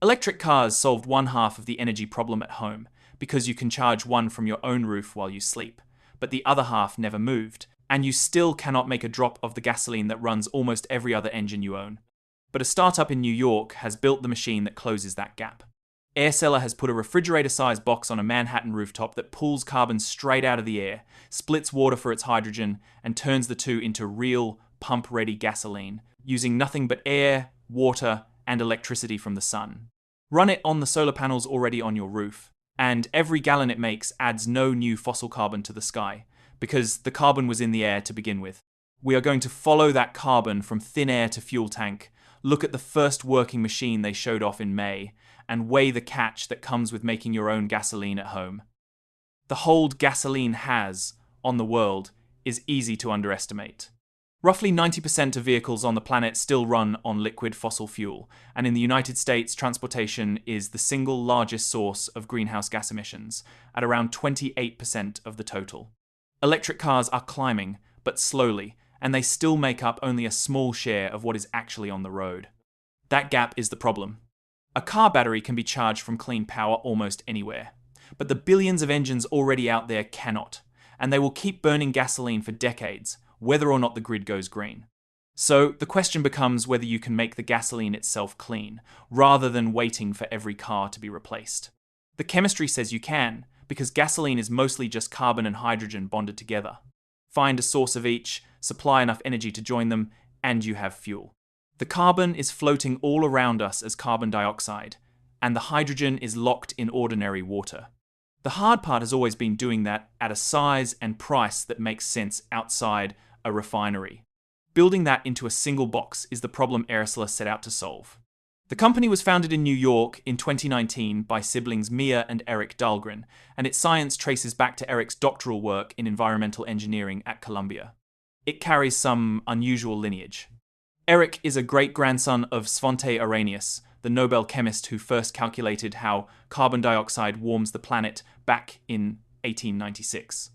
Electric cars solved one half of the energy problem at home, because you can charge one from your own roof while you sleep, but the other half never moved, and you still cannot make a drop of the gasoline that runs almost every other engine you own. But a startup in New York has built the machine that closes that gap. Aircela has put a refrigerator-sized box on a Manhattan rooftop that pulls carbon straight out of the air, splits water for its hydrogen, and turns the two into real, pump-ready gasoline, using nothing but air, water, and electricity from the sun. Run it on the solar panels already on your roof, and every gallon it makes adds no new fossil carbon to the sky, because the carbon was in the air to begin with. We are going to follow that carbon from thin air to fuel tank, look at the first working machine they showed off in May, and weigh the catch that comes with making your own gasoline at home. The hold gasoline has on the world is easy to underestimate. Roughly 90% of vehicles on the planet still run on liquid fossil fuel, and in the United States, transportation is the single largest source of greenhouse gas emissions, at around 28% of the total. Electric cars are climbing, but slowly, and they still make up only a small share of what is actually on the road. That gap is the problem. A car battery can be charged from clean power almost anywhere, but the billions of engines already out there cannot, and they will keep burning gasoline for decades, whether or not the grid goes green. So the question becomes whether you can make the gasoline itself clean, rather than waiting for every car to be replaced. The chemistry says you can, because gasoline is mostly just carbon and hydrogen bonded together. Find a source of each, supply enough energy to join them, and you have fuel. The carbon is floating all around us as carbon dioxide, and the hydrogen is locked in ordinary water. The hard part has always been doing that at a size and price that makes sense outside a refinery. Building that into a single box is the problem Aircela set out to solve. The company was founded in New York in 2019 by siblings Mia and Eric Dahlgren, and its science traces back to Eric's doctoral work in environmental engineering at Columbia. It carries some unusual lineage. Eric is a great-grandson of Svante Arrhenius, the Nobel chemist who first calculated how carbon dioxide warms the planet back in 1896.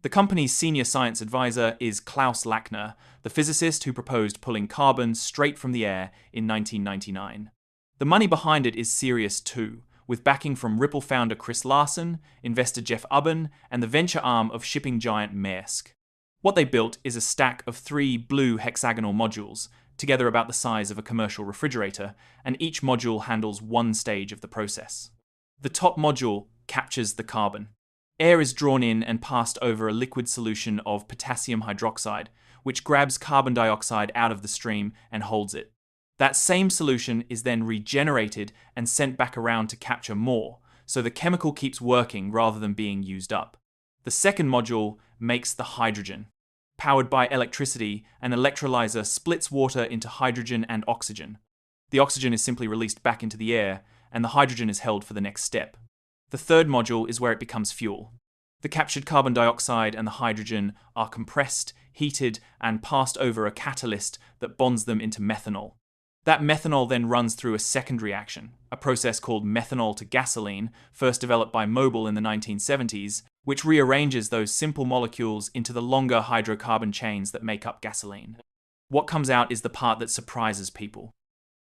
The company's senior science advisor is Klaus Lackner, the physicist who proposed pulling carbon straight from the air in 1999. The money behind it is serious too, with backing from Ripple founder Chris Larsen, investor Jeff Ubben, and the venture arm of shipping giant Maersk. What they built is a stack of 3 blue hexagonal modules, together about the size of a commercial refrigerator, and each module handles one stage of the process. The top module captures the carbon. Air is drawn in and passed over a liquid solution of potassium hydroxide, which grabs carbon dioxide out of the stream and holds it. That same solution is then regenerated and sent back around to capture more, so the chemical keeps working rather than being used up. The second module makes the hydrogen. Powered by electricity, an electrolyzer splits water into hydrogen and oxygen. The oxygen is simply released back into the air, and the hydrogen is held for the next step. The third module is where it becomes fuel. The captured carbon dioxide and the hydrogen are compressed, heated, and passed over a catalyst that bonds them into methanol. That methanol then runs through a second reaction, a process called methanol to gasoline, first developed by Mobil in the 1970s, which rearranges those simple molecules into the longer hydrocarbon chains that make up gasoline. What comes out is the part that surprises people.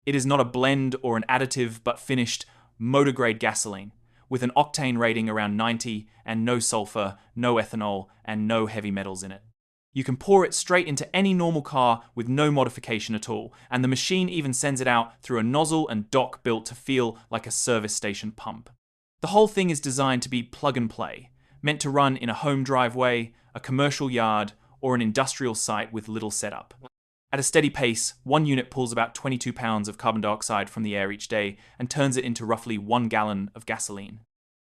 It is not a blend or an additive, but finished, motor-grade gasoline, with an octane rating around 90 and no sulfur, no ethanol, and no heavy metals in it. You can pour it straight into any normal car with no modification at all, and the machine even sends it out through a nozzle and dock built to feel like a service station pump. The whole thing is designed to be plug and play, meant to run in a home driveway, a commercial yard, or an industrial site with little setup. At a steady pace, one unit pulls about 22 pounds of carbon dioxide from the air each day and turns it into roughly 1 gallon of gasoline.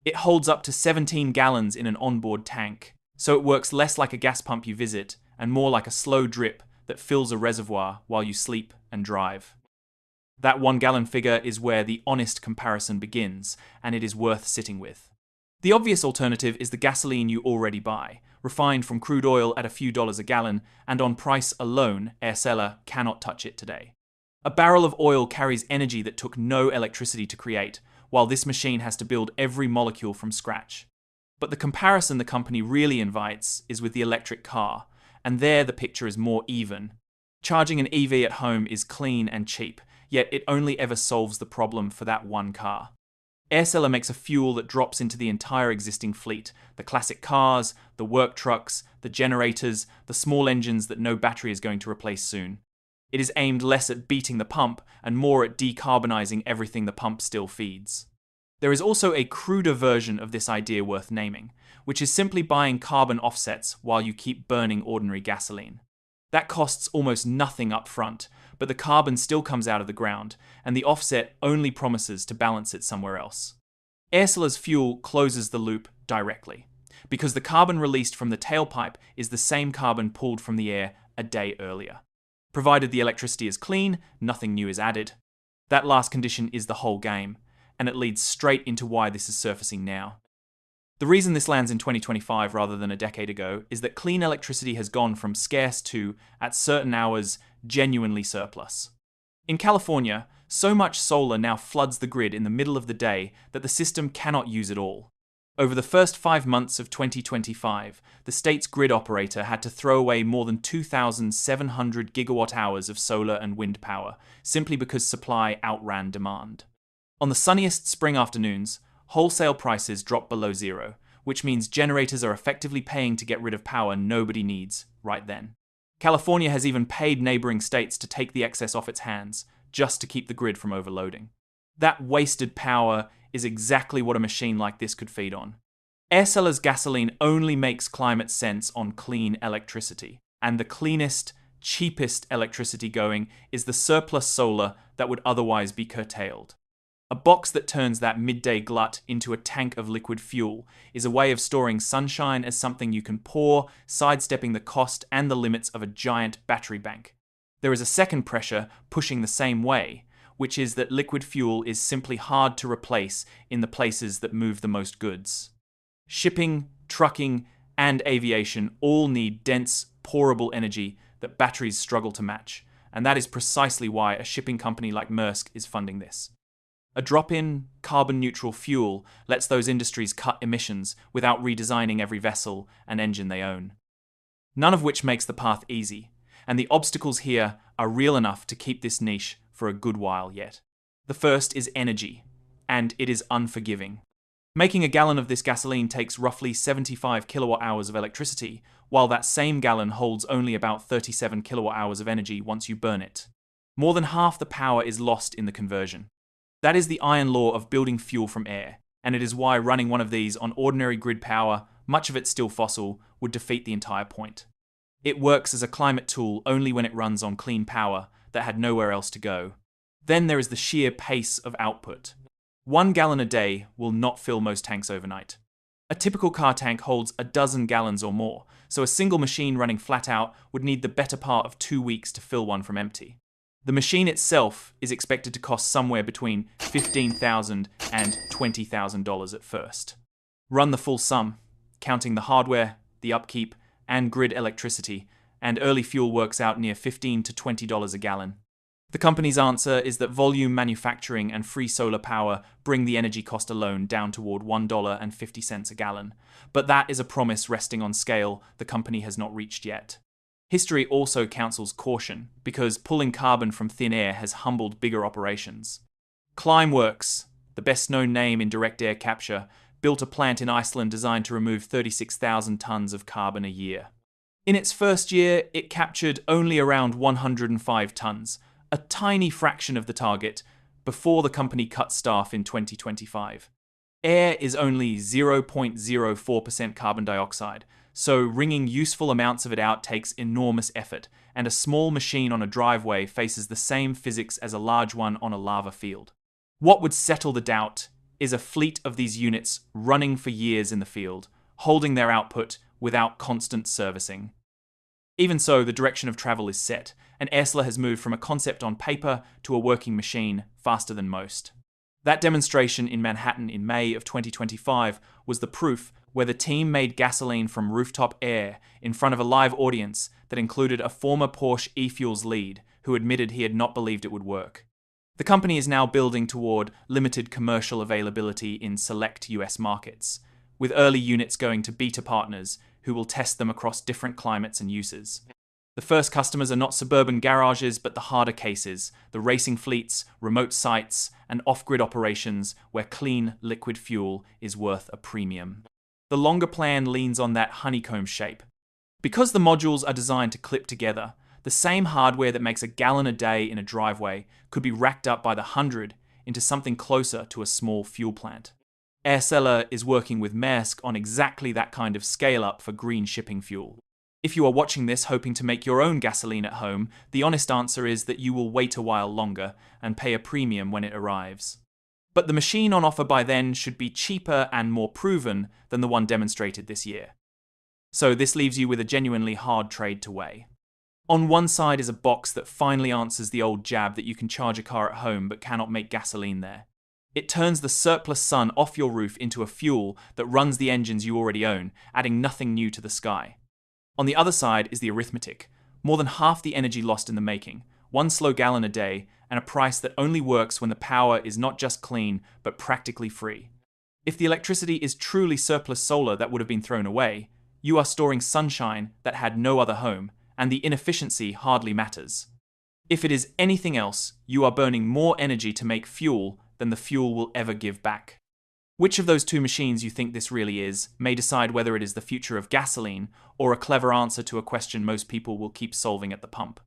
It holds up to 17 gallons in an onboard tank, so it works less like a gas pump you visit and more like a slow drip that fills a reservoir while you sleep and drive. That 1 gallon figure is where the honest comparison begins, and it is worth sitting with. The obvious alternative is the gasoline you already buy, refined from crude oil at a few dollars a gallon, and on price alone, Aircela cannot touch it today. A barrel of oil carries energy that took no electricity to create, while this machine has to build every molecule from scratch. But the comparison the company really invites is with the electric car, and there the picture is more even. Charging an EV at home is clean and cheap, yet it only ever solves the problem for that one car. Aircela makes a fuel that drops into the entire existing fleet, the classic cars, the work trucks, the generators, the small engines that no battery is going to replace soon. It is aimed less at beating the pump and more at decarbonizing everything the pump still feeds. There is also a cruder version of this idea worth naming, which is simply buying carbon offsets while you keep burning ordinary gasoline. That costs almost nothing up front, but the carbon still comes out of the ground, and the offset only promises to balance it somewhere else. Aircela's fuel closes the loop directly, because the carbon released from the tailpipe is the same carbon pulled from the air a day earlier. Provided the electricity is clean, nothing new is added. That last condition is the whole game, and it leads straight into why this is surfacing now. The reason this lands in 2025 rather than a decade ago is that clean electricity has gone from scarce to, at certain hours, genuinely surplus. In California, so much solar now floods the grid in the middle of the day that the system cannot use it all. Over the first 5 months of 2025, the state's grid operator had to throw away more than 2,700 gigawatt hours of solar and wind power, simply because supply outran demand. On the sunniest spring afternoons, wholesale prices drop below zero, which means generators are effectively paying to get rid of power nobody needs right then. California has even paid neighboring states to take the excess off its hands, just to keep the grid from overloading. That wasted power is exactly what a machine like this could feed on. Aircela's gasoline only makes climate sense on clean electricity, and the cleanest, cheapest electricity going is the surplus solar that would otherwise be curtailed. A box that turns that midday glut into a tank of liquid fuel is a way of storing sunshine as something you can pour, sidestepping the cost and the limits of a giant battery bank. There is a second pressure pushing the same way, which is that liquid fuel is simply hard to replace in the places that move the most goods. Shipping, trucking, and aviation all need dense, pourable energy that batteries struggle to match, and that is precisely why a shipping company like Maersk is funding this. A drop-in, carbon-neutral fuel lets those industries cut emissions without redesigning every vessel and engine they own. None of which makes the path easy, and the obstacles here are real enough to keep this niche for a good while yet. The first is energy, and it is unforgiving. Making a gallon of this gasoline takes roughly 75 kilowatt hours of electricity, while that same gallon holds only about 37 kilowatt hours of energy once you burn it. More than half the power is lost in the conversion. That is the iron law of building fuel from air, and it is why running one of these on ordinary grid power, much of it still fossil, would defeat the entire point. It works as a climate tool only when it runs on clean power that had nowhere else to go. Then there is the sheer pace of output. 1 gallon a day will not fill most tanks overnight. A typical car tank holds a dozen gallons or more, so a single machine running flat out would need the better part of 2 weeks to fill one from empty. The machine itself is expected to cost somewhere between $15,000 and $20,000 at first. Run the full sum, counting the hardware, the upkeep, and grid electricity, and early fuel works out near $15 to $20 a gallon. The company's answer is that volume manufacturing and free solar power bring the energy cost alone down toward $1.50 a gallon, but that is a promise resting on scale the company has not reached yet. History also counsels caution, because pulling carbon from thin air has humbled bigger operations. Climeworks, the best-known name in direct air capture, built a plant in Iceland designed to remove 36,000 tons of carbon a year. In its first year, it captured only around 105 tons, a tiny fraction of the target, before the company cut staff in 2025. Air is only 0.04% carbon dioxide, so wringing useful amounts of it out takes enormous effort, and a small machine on a driveway faces the same physics as a large one on a lava field. What would settle the doubt is a fleet of these units running for years in the field, holding their output without constant servicing. Even so, the direction of travel is set, and Aircela has moved from a concept on paper to a working machine faster than most. That demonstration in Manhattan in May of 2025 was the proof where the team made gasoline from rooftop air in front of a live audience that included a former Porsche e-Fuels lead who admitted he had not believed it would work. The company is now building toward limited commercial availability in select US markets, with early units going to beta partners who will test them across different climates and uses. The first customers are not suburban garages, but the harder cases, the racing fleets, remote sites, and off-grid operations where clean liquid fuel is worth a premium. The longer plan leans on that honeycomb shape. Because the modules are designed to clip together, the same hardware that makes a gallon a day in a driveway could be racked up by the 100 into something closer to a small fuel plant. Aircela is working with Maersk on exactly that kind of scale-up for green shipping fuel. If you are watching this hoping to make your own gasoline at home, the honest answer is that you will wait a while longer and pay a premium when it arrives. But the machine on offer by then should be cheaper and more proven than the one demonstrated this year. So this leaves you with a genuinely hard trade to weigh. On one side is a box that finally answers the old jab that you can charge a car at home but cannot make gasoline there. It turns the surplus sun off your roof into a fuel that runs the engines you already own, adding nothing new to the sky. On the other side is the arithmetic. More than half the energy lost in the making, one slow gallon a day, and a price that only works when the power is not just clean, but practically free. If the electricity is truly surplus solar that would have been thrown away, you are storing sunshine that had no other home, and the inefficiency hardly matters. If it is anything else, you are burning more energy to make fuel than the fuel will ever give back. Which of those two machines you think this really is may decide whether it is the future of gasoline or a clever answer to a question most people will keep solving at the pump.